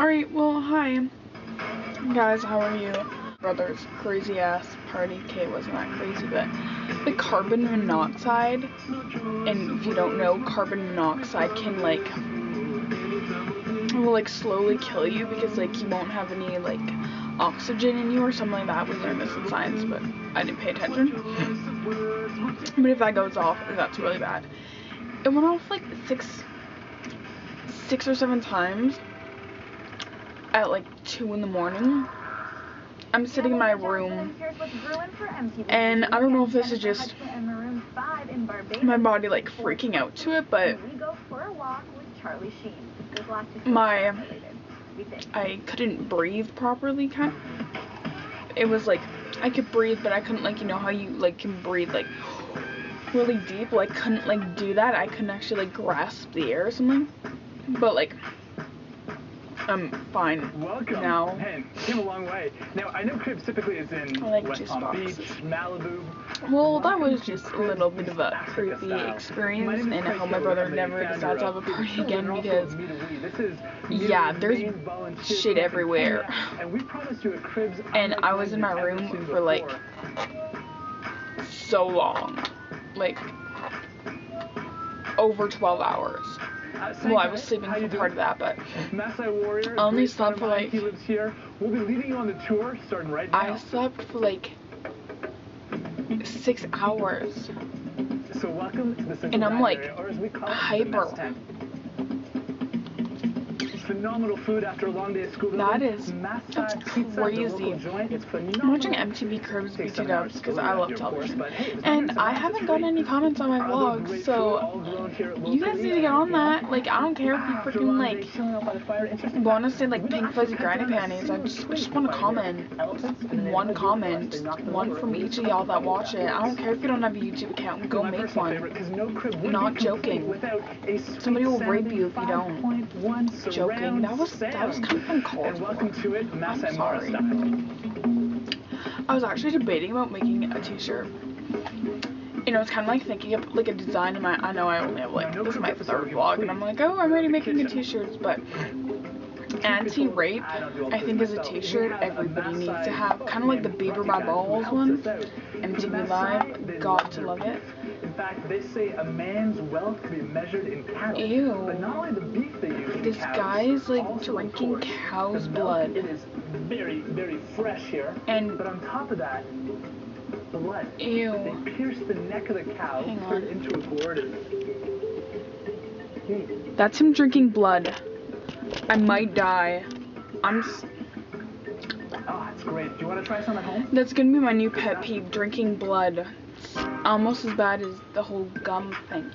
Alright, well, hi. Guys, how are you? Brother's crazy ass party. Okay, it wasn't that crazy, but the carbon monoxide, and if you don't know, carbon monoxide can, will, slowly kill you because, you won't have any, oxygen in you or something like that. We learned this in science, but I didn't pay attention. But if that goes off, that's really bad. It went off, six or seven times at 2 in the morning. I'm sitting in my room, and I don't know if this is just my body freaking out to it, but I couldn't breathe properly, it was I could breathe, but I couldn't you know how you can breathe really deep, couldn't do that. I couldn't actually grasp the air or something, but I'm fine now. Man, came a long way. Now, I know Cribs typically is in West Palm Beach, Malibu. Well, that was just a little bit of a creepy experience, and I hope my brother never decides to have a party again because, yeah, there's shit everywhere. And I was in my room for, so long. Over 12 hours. Well, I was sleeping for part of that, but I only slept for I slept for 6 hours. So welcome to the and I'm hyper. Phenomenal food after a long day of school. That's crazy. I'm watching MTV Cribs BT Dubs because I love television, and I haven't gotten any comments on my vlog, so you guys need to get on that. I don't care if you freaking want to say pink fuzzy granny panties. I just want to comment. One comment, one from each of y'all that watch it. I don't care if you don't have a YouTube account. Go make one. Not joking. Somebody will rape you if you don't. Joking. That was kind of uncalled for. I'm sorry. I was actually debating about making a t-shirt. You know, I was kind of thinking of a design in my. I know I only have this is my third vlog, and I'm oh, I'm already making a t-shirts, but anti-rape, I think, is a t-shirt everybody needs to have. Kind of the Beaver by Balls one. MTV Live, got to love it. In fact, they say a man's wealth can be measured in cattle. Ew. But not only the beef they use. This guy's drinking cow's blood. It is very, very fresh here. And but on top of that, the blood. Ew. They pierce the neck of the cow, turn it into a gourd. That's him drinking blood. I might die. Oh, that's great. Do you want to try some at home? That's gonna be my new pet peeve, drinking blood. It's almost as bad as the whole gum thing.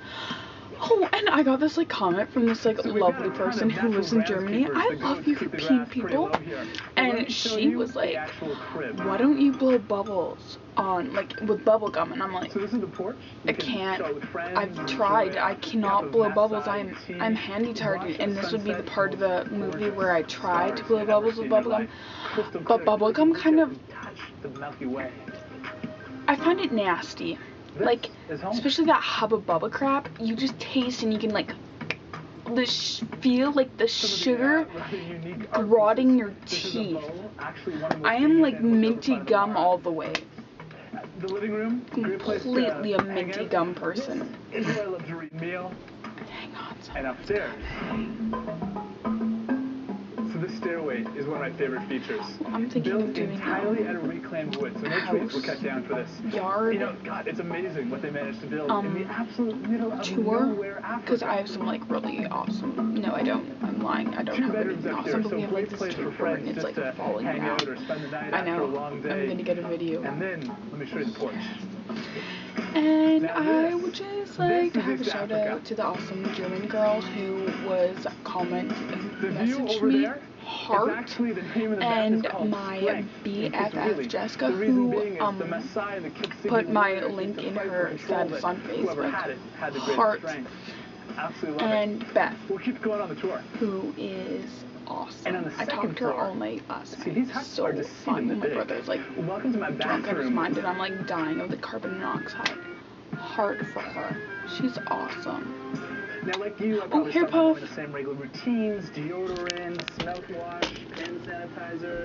Oh, and I got this comment from this lovely person who lives in Germany. I love you for peeing people. And she was why don't you blow bubbles on with bubble gum? And I'm so this is the porch? I can't. I've tried. I cannot blow bubbles. I'm handy target, and this would be the part of the movie where I tried to blow bubbles with bubble gum. But bubble gum kind of, I find it nasty. Especially that Hubba Bubba crap, you just taste and you can feel the sugar rotting your teeth. I am minty gum all the way. The living room, completely a minty gum person. Enjoy a luxury meal. Hang on. And upstairs. So this stairway is one of my favorite features. Well, I'm thinking of doing entirely out of reclaimed wood, so no trees were cut down for this. Yard. You know, God, it's amazing what they managed to build in the absolute middle of nowhere, Africa. Because I have some really awesome. No, I don't. I'm lying. I don't have anything awesome, but we have this tour and it's falling down. I know. I'm gonna get a video. And then let me show you the porch. And I would just like to have a shout out to the awesome German girl who was messaged me, Heart, and my BFF Jessica, who put my link in her status on Facebook, Heart, and Beth, who is awesome. I talked to her all night last night. It's so fun when my brother's drunk out of his mind and I'm dying of the carbon monoxide. Heart for her. She's awesome. Now, like you, I probably still have the same regular routines, deodorant, mouthwash, hand sanitizer.